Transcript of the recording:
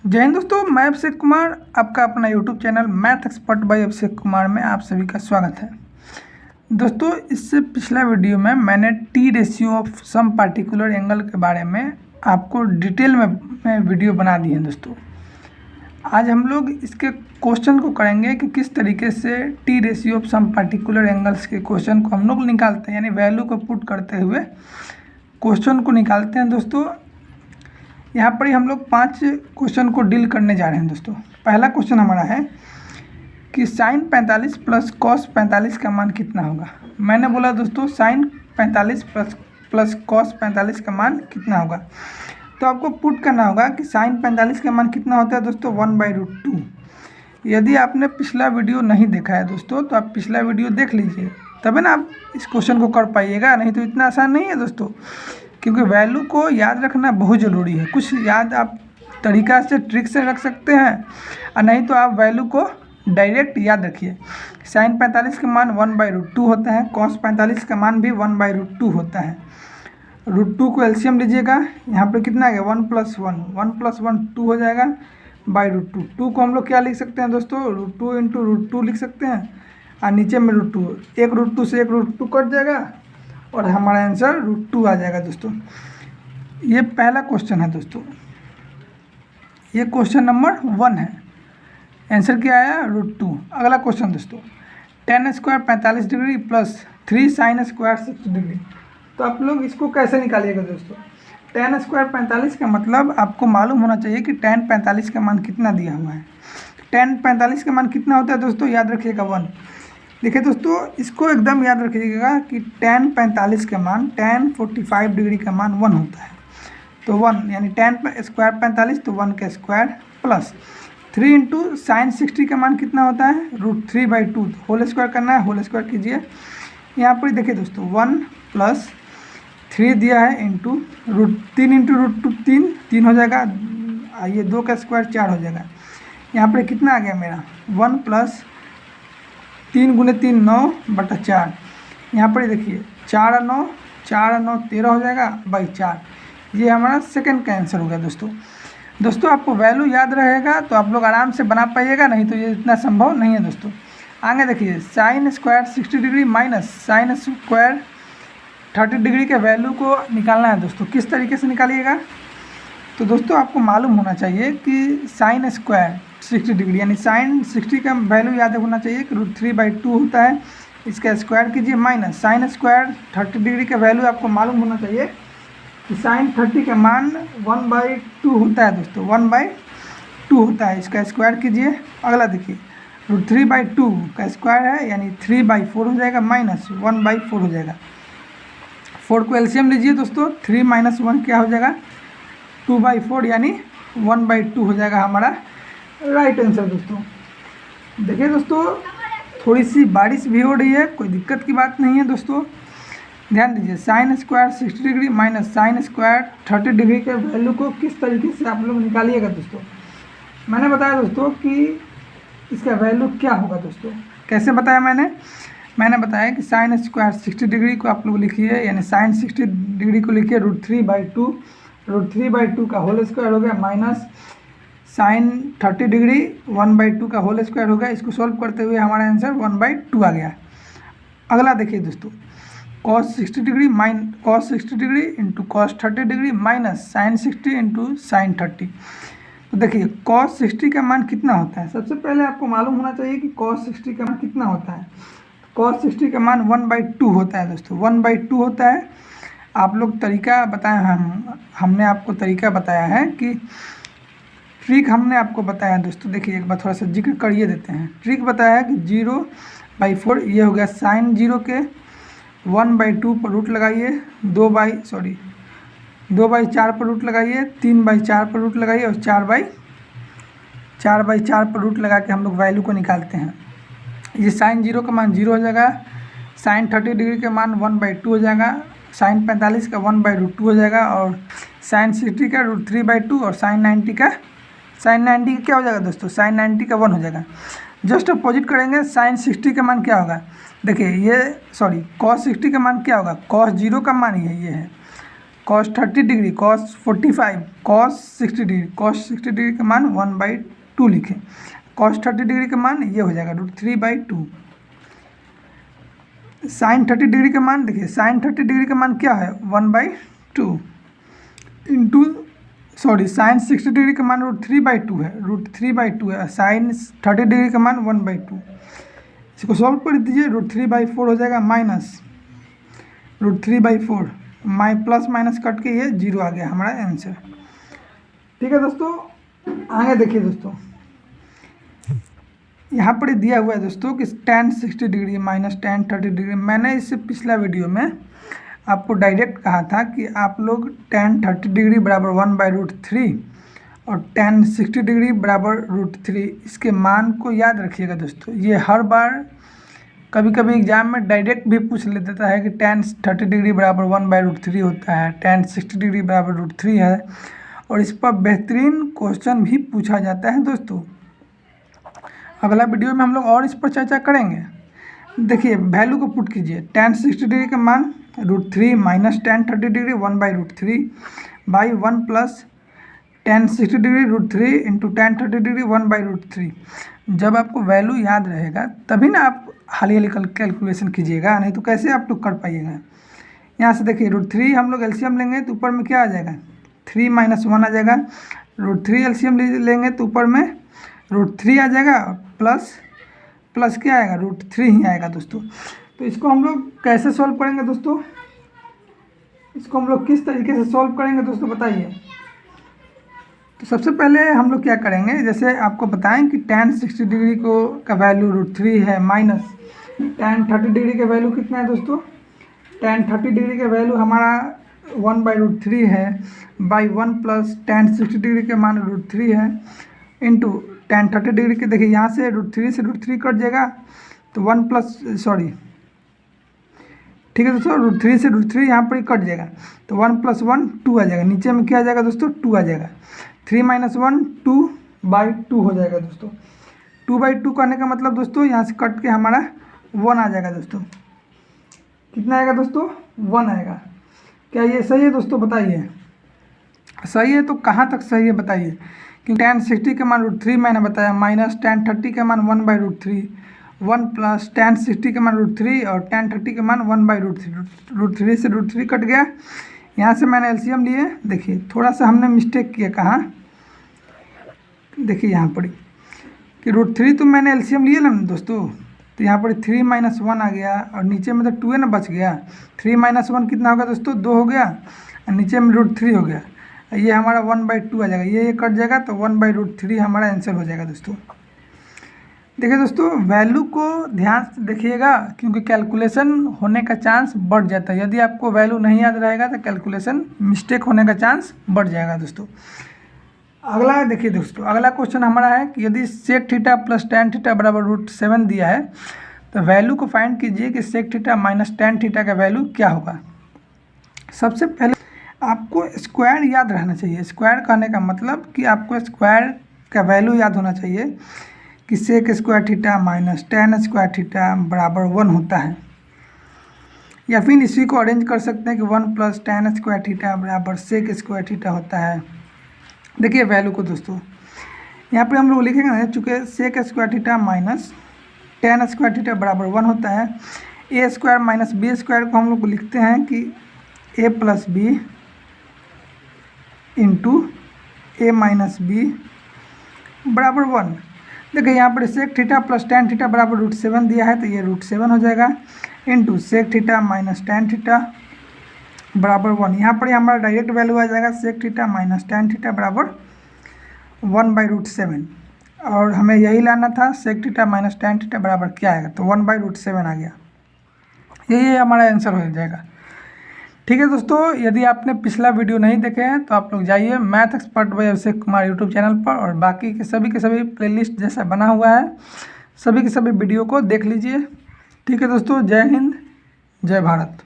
जय हिंद दोस्तों, मैं अभिषेक कुमार, आपका अपना YouTube channel math expert by Abhishek Kumar में आप सभी का स्वागत है। दोस्तों, इससे पिछला वीडियो में मैंने T ratio of some particular angle के बारे में आपको डिटेल में वीडियो बना दी है। दोस्तों, आज हम लोग इसके क्वेश्चन को करेंगे कि किस तरीके से T ratio of some particular angles के क्वेश्चन को हम लोग निकालते हैं, यानी वैल्यू को पुट करते हुए क्वेश्चन को निकालते हैं। दोस्तों, यहाँ पर ही हम लोग 5 क्वेश्चन को डील करने जा रहे हैं। दोस्तों, पहला क्वेश्चन हमारा है कि साइन 45 प्लस कॉस 45 का मान कितना होगा। मैंने बोला दोस्तों साइन 45 प्लस कॉस 45 का मान कितना होगा, तो आपको पुट करना होगा कि साइन 45 का मान कितना होता है दोस्तों 1/√2। यदि आपने पिछला वीडियो नहीं देखा है दोस्तों, तो आप पिछला वीडियो देख लीजिए, तभी ना आप इस क्वेश्चन को कर पाइएगा, नहीं तो इतना आसान नहीं है दोस्तों, क्योंकि वैल्यू को याद रखना बहुत ज़रूरी है। कुछ याद आप तरीका से ट्रिक से रख सकते हैं, और नहीं तो आप वैल्यू को डायरेक्ट याद रखिए। साइन 45 का मान 1/√2 होता है, कॉस 45 का मान भी 1/√2 होता है। √2 को एलसीएम लीजिएगा, यहाँ पर कितना आ गया 1 + 1, 1 + 1 2 हो जाएगा /√2। 2 को हम लोग क्या लिख सकते हैं दोस्तों, √2 × √2 लिख सकते हैं, और नीचे में √2, एक √2 से एक √2 कट जाएगा और हमारा आंसर √2 आ जाएगा। दोस्तों, ये पहला क्वेश्चन है। दोस्तों, ये क्वेश्चन नंबर 1 है, आंसर क्या आया √2। अगला क्वेश्चन दोस्तों, tan² 45 degree plus 3 sin² 60 degree. तो आप लोग इसको कैसे निकालिएगा दोस्तों। tan² 45 का मतलब आपको मालूम होना चाहिए कि tan 45 का मान कितना दिया हुआ है। tan 45 का मान कितना होता है दोस्तों, याद रखिएगा 1। देखिए दोस्तों, इसको एकदम याद रखिएगा कि tan 45 का मान tan 45 डिग्री का मान 1 होता है। तो 1 यानी tan² 45, तो 1 का स्क्वायर प्लस 3 × sin 60 का मान कितना होता है √3/2। होल स्क्वायर करना है, होल स्क्वायर कीजिए। यहाँ पर देखिए दोस्तों 1 + 3 दिया है इंटू √3 × √2 3 हो जाएगा, ये 2 का स्क्वायर 4 हो जाएगा। यहाँ पर कितना आ गया मेरा 1 + 3 × 3 9/4। यहाँ पर देखिए 4 और 9 13 हो जाएगा /4। ये हमारा सेकंड का आंसर हो गया। दोस्तों आपको वैल्यू याद रहेगा तो आप लोग आराम से बना पाइएगा, नहीं तो ये इतना संभव नहीं है। दोस्तों आगे देखिए sin² 60 degree minus sin² 30 degree के वैल्यू को निकालना है। दोस्तों किस तरीके से निकालिएगा, तो दोस्तों आपको मालूम होना चाहिए कि sin² 60 डिग्री यानी sin 60 का वैल्यू याद होना चाहिए कि √3/2 होता है, इसका स्क्वायर कीजिए, माइनस sin² 30 डिग्री का वैल्यू आपको मालूम होना चाहिए कि sin 30 का मान 1/2 होता है। दोस्तों 1/2 होता है, इसका स्क्वायर कीजिए। अगला देखिए √3/2 का स्क्वायर है यानी 3/4 हो जाएगा, माइनस 1/4 हो जाएगा। 4 को एलसीएम लीजिए दोस्तों, 3 - 1 क्या हो जाएगा 2/4 यानी 1/2 हो जाएगा हमारा राइट आंसर। दोस्तों देखिए दोस्तों, थोड़ी सी बारिश भी हो रही है, कोई दिक्कत की बात नहीं है। दोस्तों ध्यान दीजिए, sin² 60 degree minus sin² 30 degree के वैल्यू को किस तरीके से आप लोग निकालिएगा। दोस्तों मैंने बताया दोस्तों कि इसका वैल्यू क्या होगा। दोस्तों कैसे बताया मैंने बताया कि sin² 60 डिग्री को आप लोग लिखिए, यानी sin 60 डिग्री को लिखिए √3/2, √3/2 का होल स्क्वायर हो गया, माइनस sin 30 डिग्री 1/2 का होल स्क्वायर हो गया। इसको सॉल्व करते हुए हमारा आंसर 1/2 आ गया। अगला देखिए दोस्तों, cos 60 degree into cos 30 degree minus sin 60 into sin 30। तो देखिए cos 60 का मान कितना होता है, सबसे पहले आपको मालूम होना चाहिए कि cos 60 का मान कितना होता है। cos 60 का मान 1/2 होता है। दोस्तों 1/2 होता है। आप लोग तरीका बताया, हमने आपको तरीका बताया है कि ट्रिक हमने आपको बताया। दोस्तों देखिए एक बार थोड़ा सा जिक्र करिए देते हैं। ट्रिक बताया है कि 0/4 ये हो गया sin 0 के, 1/2 पर रूट लगाइए, 2/4 पर रूट लगाइए, 3/4 पर रूट लगाइए और 4/4 पर रूट लगा के हम लोग वैल्यू को निकालते हैं। ये sin 0 का मान 0 हो जाएगा, sin 30 डिग्री का मान 1/2 हो जाएगा, sin 45 का 1/√2 हो जाएगा, और sin 60 का √3/2 और sin 90 का क्या हो जाएगा दोस्तों, sin 90 का 1 हो जाएगा। जस्ट अपोजिट करेंगे, sin 60 का मान क्या होगा, देखिए ये cos 60 का मान क्या होगा, cos 0 का मान ये है, cos 30 degree, cos 45, cos 60 degree, cos 60 degree का मान 1/2 लिखें। cos 30 डिग्री का मान ये हो जाएगा √3/2। sin 30 डिग्री का मान देखिए, sin 30 डिग्री का मान क्या है 1/2 इंटू sin 60 डिग्री का मान √3/2 है, √3/2 है। sin 30 डिग्री का मान 1/2। इसको सॉल्व कर दीजिए, √3/4 हो जाएगा माइनस √3/4, प्लस माइनस कट के ये 0 आ गया हमारा आंसर। ठीक है दोस्तों, आगे देखिए दोस्तों, यहाँ पर दिया हुआ है दोस्तों कि tan 60 degree minus tan 30 degree. मैंने इससे पिछला वीडियो में आपको डायरेक्ट कहा था कि आप लोग tan 30 डिग्री बराबर 1/√3 और tan 60 डिग्री बराबर √3, इसके मान को याद रखिएगा दोस्तों। ये हर बार कभी कभी एग्जाम में डायरेक्ट भी पूछ ले देता है कि tan 30 डिग्री बराबर 1/√3 होता है, tan 60 डिग्री बराबर √3 है, और इस पर बेहतरीन क्वेश्चन भी पूछा जाता है दोस्तों। अगला वीडियो में हम लोग और इस पर चर्चा करेंगे। देखिए वैल्यू को पुट कीजिए, tan 60 डिग्री का मान √3 minus tan 30 degree 1/√3 by 1 plus tan 60 degree √3 into tan 30 degree 1/√3। जब आपको वैल्यू याद रहेगा तभी ना आप हाली हाली कैलकुलेशन कीजिएगा, नहीं तो कैसे आप लोग कर पाइएगा। यहाँ से देखिए √3 हम लोग एलसीएम लेंगे तो ऊपर में क्या आ जाएगा 3 - 1 आ जाएगा। √3 एलसीएम लेंगे तो ऊपर में √3 आ जाएगा, प्लस क्या आएगा √3 ही आएगा दोस्तों। तो इसको हम लोग कैसे सॉल्व करेंगे दोस्तों, इसको हम लोग किस तरीके से सॉल्व करेंगे दोस्तों बताइए। तो सबसे पहले हम लोग क्या करेंगे, जैसे आपको बताएं कि tan 60 डिग्री का वैल्यू √3 है, माइनस tan 30 डिग्री का वैल्यू कितना है दोस्तों, tan 30 डिग्री का वैल्यू हमारा 1/√3 है, बाई 1 प्लस tan 60 डिग्री का मान √3 है, इंटू tan 30 डिग्री के देखिए यहाँ से √3 से √3 कट जाएगा तो 1 प्लस ठीक है दोस्तों, √3 से √3 यहाँ पर ही कट जाएगा तो 1 + 1 2 आ जाएगा। नीचे में क्या आ जाएगा दोस्तों 2 आ जाएगा, 3 - 1 2/2 हो जाएगा दोस्तों। 2/2 करने का मतलब दोस्तों यहाँ से कट के हमारा 1 आ जाएगा दोस्तों। कितना आएगा दोस्तों 1 आएगा। क्या ये सही है दोस्तों बताइए, सही है तो कहाँ तक सही है बताइए। क्योंकि tan 60 का मान √3 मैंने बताया, माइनस tan 30 का मान 1/√3, 1 प्लस tan 60 का मान √3 और tan 30 का मान 1/√3, √3 से √3 कट गया। यहाँ से मैंने एलसीएम लिए, देखिए थोड़ा सा हमने मिस्टेक किया, कहाँ देखिए यहाँ पर कि √3 तो मैंने एलसीएम लिए ना दोस्तों, तो यहाँ पर 3 - 1 आ गया और नीचे में तो 2 है ना बच गया। 3 - 1 कितना होगा दोस्तों 2 हो गया और नीचे में √3 हो गया, ये हमारा 1/2 आ जाएगा, ये कट जाएगा तो 1/√3 हमारा आंसर हो जाएगा दोस्तों। देखिए दोस्तों वैल्यू को ध्यान से देखिएगा क्योंकि कैलकुलेशन होने का चांस बढ़ जाता है। यदि आपको वैल्यू नहीं याद रहेगा तो कैलकुलेशन मिस्टेक होने का चांस बढ़ जाएगा दोस्तों। अगला देखिए दोस्तों, अगला क्वेश्चन हमारा है कि यदि sec theta plus tan theta बराबर √7 दिया है तो वैल्यू को फाइंड कीजिए कि sec theta minus tan theta का वैल्यू क्या होगा। सबसे पहले आपको स्क्वायर याद रहना चाहिए। स्क्वायर कहने का मतलब कि आपको स्क्वायर का वैल्यू याद होना चाहिए कि sec square theta minus tan square theta बराबर 1 होता है, या फिर इसी को अरेंज कर सकते हैं कि 1 प्लस tan स्क्वायर थीटा बराबर sec स्क्वायर थीटा होता है। देखिए वैल्यू को दोस्तों यहाँ पर हम लोग लिखेंगे ना, चूँकि sec square theta minus tan square theta बराबर 1 होता है, a square minus b square को हम लोग लिखते हैं कि a plus b into a minus b बराबर 1। देखिए यहाँ पर sec theta plus tan theta बराबर √7 दिया है तो ये √7 हो जाएगा, into sec theta minus tan theta बराबर 1। यहाँ पर हमारा डायरेक्ट वैल्यू आ जाएगा sec theta minus tan theta बराबर 1/√7, और हमें यही लाना था sec theta minus tan theta बराबर क्या आएगा, तो 1/√7 आ गया। यही हमारा आंसर हो जाएगा। ठीक है दोस्तों, यदि आपने पिछला वीडियो नहीं देखे हैं तो आप लोग जाइए math expert by Abhishek Kumar YouTube channel पर, और बाकी के सभी प्लेलिस्ट जैसा बना हुआ है सभी के सभी वीडियो को देख लीजिए। ठीक है दोस्तों, जय हिंद, जय भारत।